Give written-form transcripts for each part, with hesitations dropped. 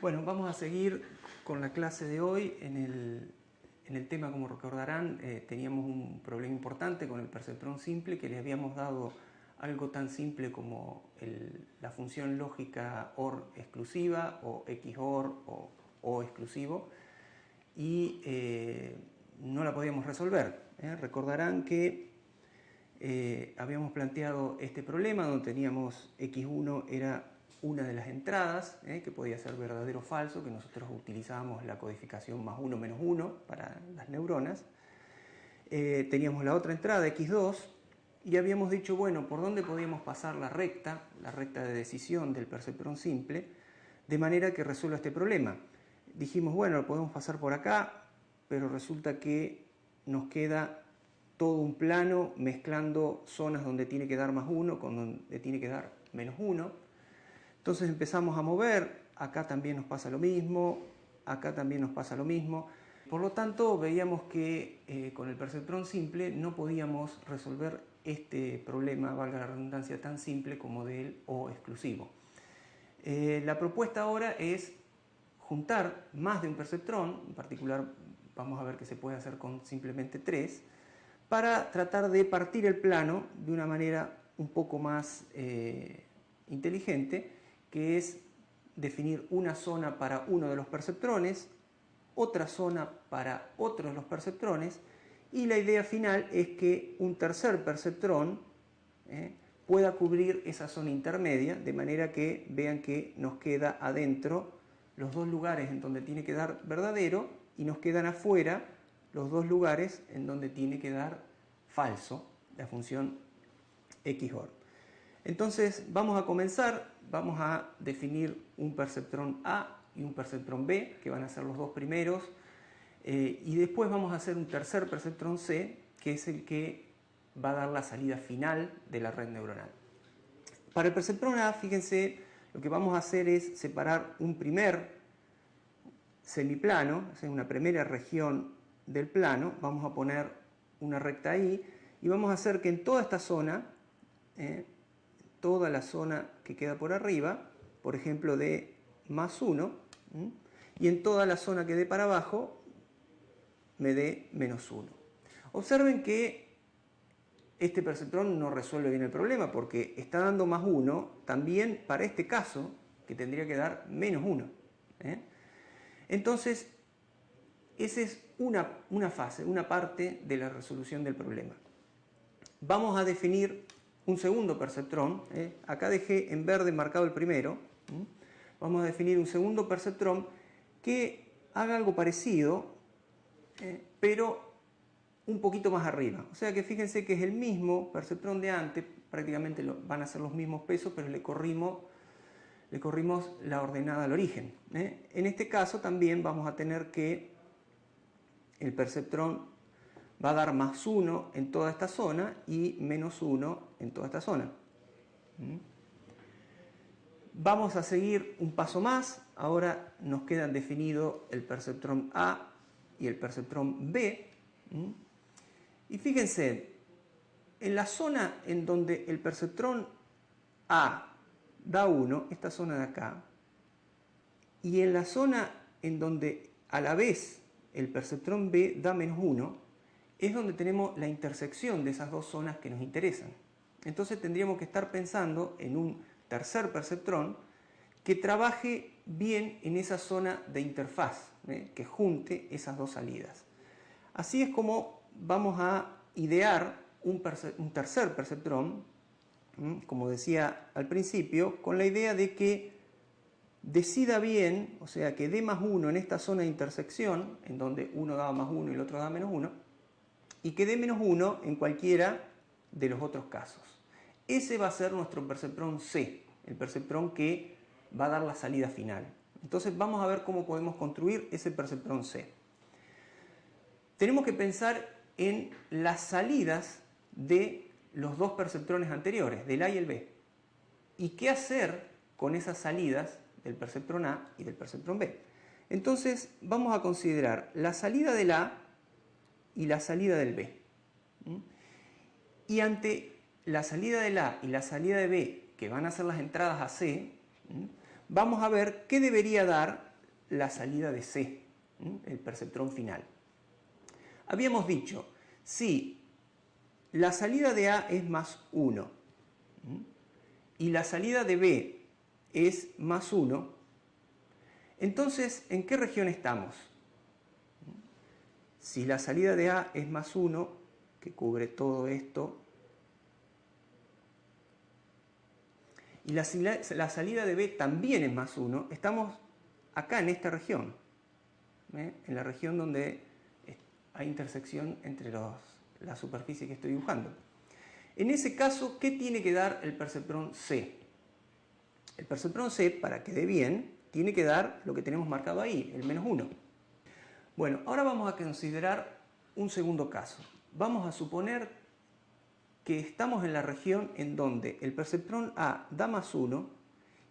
Bueno, vamos a seguir con la clase de hoy. En el tema, como recordarán, teníamos un problema importante con el perceptrón simple, que le habíamos dado algo tan simple como la función lógica OR exclusiva o XOR o O exclusivo, y no la podíamos resolver. Recordarán que habíamos planteado este problema donde teníamos X1 era una de las entradas, que podía ser verdadero o falso, que nosotros utilizábamos la codificación +1 - 1 para las neuronas. Teníamos la otra entrada, X2, y habíamos dicho, bueno, por dónde podíamos pasar la recta de decisión del perceptrón simple, de manera que resuelva este problema. Dijimos, bueno, lo podemos pasar por acá, pero resulta que nos queda todo un plano mezclando zonas donde tiene que dar +1 con donde tiene que dar -1. Entonces empezamos a mover, acá también nos pasa lo mismo, acá también nos pasa lo mismo. Por lo tanto, veíamos que con el perceptrón simple no podíamos resolver este problema, valga la redundancia, tan simple como del O exclusivo. La propuesta ahora es juntar más de un perceptrón, en particular vamos a ver que se puede hacer con simplemente 3, para tratar de partir el plano de una manera un poco más inteligente, que es definir una zona para uno de los perceptrones, otra zona para otro de los perceptrones, y la idea final es que un tercer perceptrón pueda cubrir esa zona intermedia, de manera que vean que nos queda adentro los dos lugares en donde tiene que dar verdadero y nos quedan afuera los dos lugares en donde tiene que dar falso, la función XOR. Entonces vamos a comenzar, vamos a definir un perceptrón A y un perceptrón B, que van a ser los dos primeros, y después vamos a hacer un tercer perceptrón C, que es el que va a dar la salida final de la red neuronal. Para el perceptrón A, fíjense, lo que vamos a hacer es separar un primer semiplano, o sea, una primera región del plano, vamos a poner una recta ahí, y vamos a hacer que en toda esta zona, toda la zona que queda por arriba, por ejemplo de +1, y en toda la zona que dé para abajo me dé -1. Observen que este perceptrón no resuelve bien el problema porque está dando +1 también para este caso, que tendría que dar -1. Entonces, esa es una fase, una parte de la resolución del problema. Vamos a definir un segundo perceptrón. Acá dejé en verde marcado el primero. Vamos a definir un segundo perceptrón que haga algo parecido, pero un poquito más arriba. O sea que fíjense que es el mismo perceptrón de antes, prácticamente van a ser los mismos pesos, pero le corrimos la ordenada al origen. En este caso también vamos a tener que el perceptrón va a dar +1 en toda esta zona y -1 en toda esta zona. Vamos a seguir un paso más. Ahora nos quedan definidos el perceptrón A y el perceptrón B. Y fíjense, en la zona en donde el perceptrón A da 1, esta zona de acá, y en la zona en donde a la vez el perceptrón B da -1, es donde tenemos la intersección de esas dos zonas que nos interesan. Entonces tendríamos que estar pensando en un tercer perceptrón que trabaje bien en esa zona de interfaz, que junte esas dos salidas. Así es como vamos a idear un tercer perceptrón, como decía al principio, con la idea de que decida bien, o sea, que dé +1 en esta zona de intersección, en donde uno daba +1 y el otro daba -1, y que dé -1 en cualquiera de los otros casos. Ese va a ser nuestro perceptrón C, el perceptrón que va a dar la salida final. Entonces vamos a ver cómo podemos construir ese perceptrón C. Tenemos que pensar en las salidas de los dos perceptrones anteriores, del A y el B. ¿Y qué hacer con esas salidas del perceptrón A y del perceptrón B? Entonces vamos a considerar la salida del A y la salida del B. Y ante la salida del A y la salida de B, que van a ser las entradas a C, vamos a ver qué debería dar la salida de C, el perceptrón final. Habíamos dicho, si la salida de A es más 1 y la salida de B es más 1, entonces, ¿en qué región estamos? Si la salida de A es más 1, que cubre todo esto, y la salida de B también es más 1, estamos acá en esta región, en la región donde hay intersección entre la superficie que estoy dibujando. En ese caso, ¿qué tiene que dar el perceptrón C? El perceptrón C, para que dé bien, tiene que dar lo que tenemos marcado ahí, el menos 1. Bueno, ahora vamos a considerar un segundo caso. Vamos a suponer que estamos en la región en donde el perceptrón A da más 1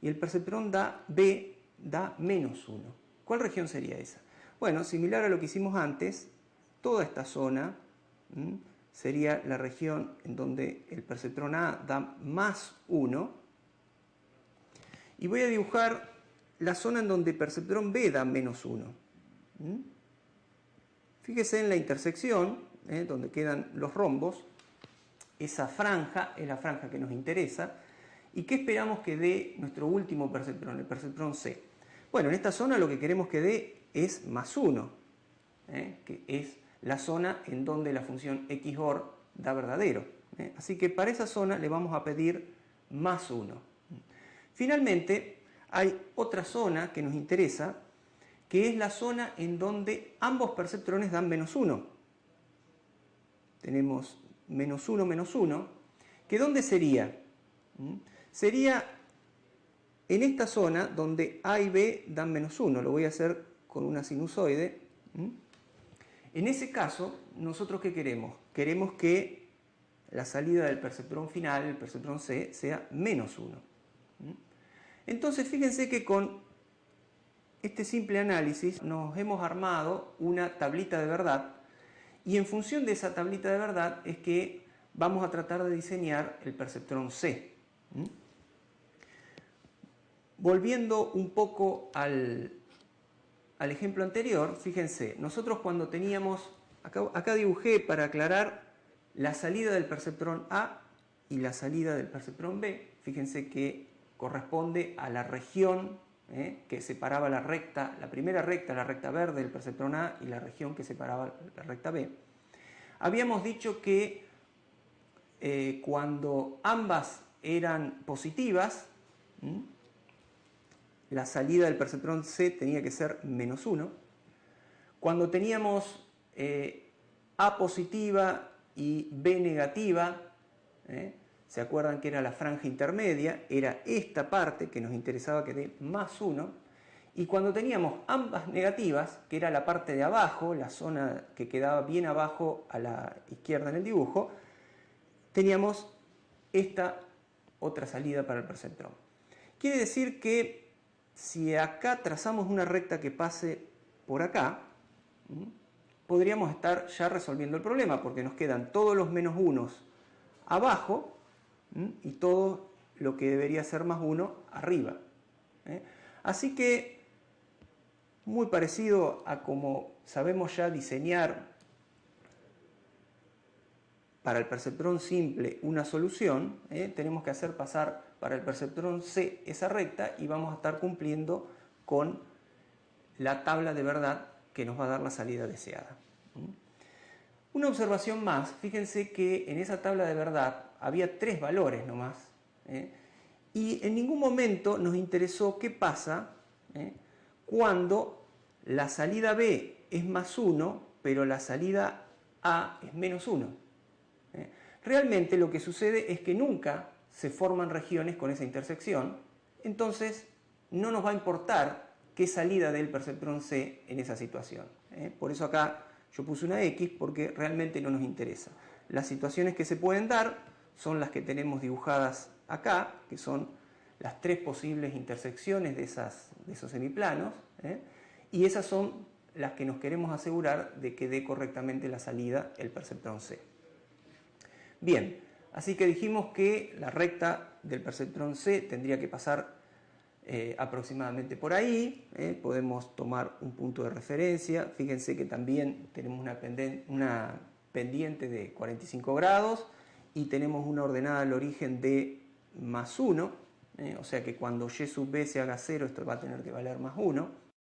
y el perceptrón B da menos 1. ¿Cuál región sería esa? Bueno, similar a lo que hicimos antes, toda esta zona sería la región en donde el perceptrón A da más 1. Y voy a dibujar la zona en donde el perceptrón B da menos 1. Fíjese en la intersección, donde quedan los rombos. Esa franja es la franja que nos interesa. ¿Y qué esperamos que dé nuestro último perceptrón, el perceptrón C? Bueno, en esta zona lo que queremos que dé es más 1, que es la zona en donde la función XOR da verdadero. Así que para esa zona le vamos a pedir más 1. Finalmente, hay otra zona que nos interesa, que es la zona en donde ambos perceptrones dan menos 1. Tenemos menos 1, menos 1, que ¿dónde sería? Sería en esta zona donde A y B dan menos 1. Lo voy a hacer con una sinusoide. En ese caso, ¿nosotros qué queremos? Queremos que la salida del perceptrón final, el perceptrón C, sea menos 1. Entonces, fíjense que con este simple análisis nos hemos armado una tablita de verdad y en función de esa tablita de verdad es que vamos a tratar de diseñar el perceptrón C. Volviendo un poco al ejemplo anterior, fíjense, nosotros cuando teníamos, acá dibujé para aclarar la salida del perceptrón A y la salida del perceptrón B, fíjense que corresponde a la región que separaba la primera recta, la recta verde del perceptrón A y la región que separaba la recta B. Habíamos dicho que cuando ambas eran positivas, la salida del perceptrón C tenía que ser menos 1. Cuando teníamos A positiva y B negativa, ¿se acuerdan que era la franja intermedia? Era esta parte que nos interesaba que dé más 1. Y cuando teníamos ambas negativas, que era la parte de abajo, la zona que quedaba bien abajo a la izquierda en el dibujo, teníamos esta otra salida para el perceptrón. Quiere decir que si acá trazamos una recta que pase por acá, podríamos estar ya resolviendo el problema, porque nos quedan todos los menos 1 abajo y todo lo que debería ser más 1 arriba. Así que, muy parecido a como sabemos ya diseñar para el perceptrón simple una solución, tenemos que hacer pasar para el perceptrón C esa recta y vamos a estar cumpliendo con la tabla de verdad que nos va a dar la salida deseada. Una observación más, fíjense que en esa tabla de verdad había 3 valores nomás, y en ningún momento nos interesó qué pasa cuando la salida B es más 1, pero la salida A es menos 1. Realmente lo que sucede es que nunca se forman regiones con esa intersección, entonces no nos va a importar qué salida dé el perceptrón C en esa situación. Por eso acá yo puse una X porque realmente no nos interesa. Las situaciones que se pueden dar son las que tenemos dibujadas acá, que son las 3 posibles intersecciones de esos semiplanos, y esas son las que nos queremos asegurar de que dé correctamente la salida el perceptrón C. Bien, así que dijimos que la recta del perceptrón C tendría que pasar aproximadamente por ahí. Podemos tomar un punto de referencia. Fíjense que también tenemos una pendiente de 45 grados y tenemos una ordenada al origen de más 1. O sea que cuando y sub b se haga 0, esto va a tener que valer más 1.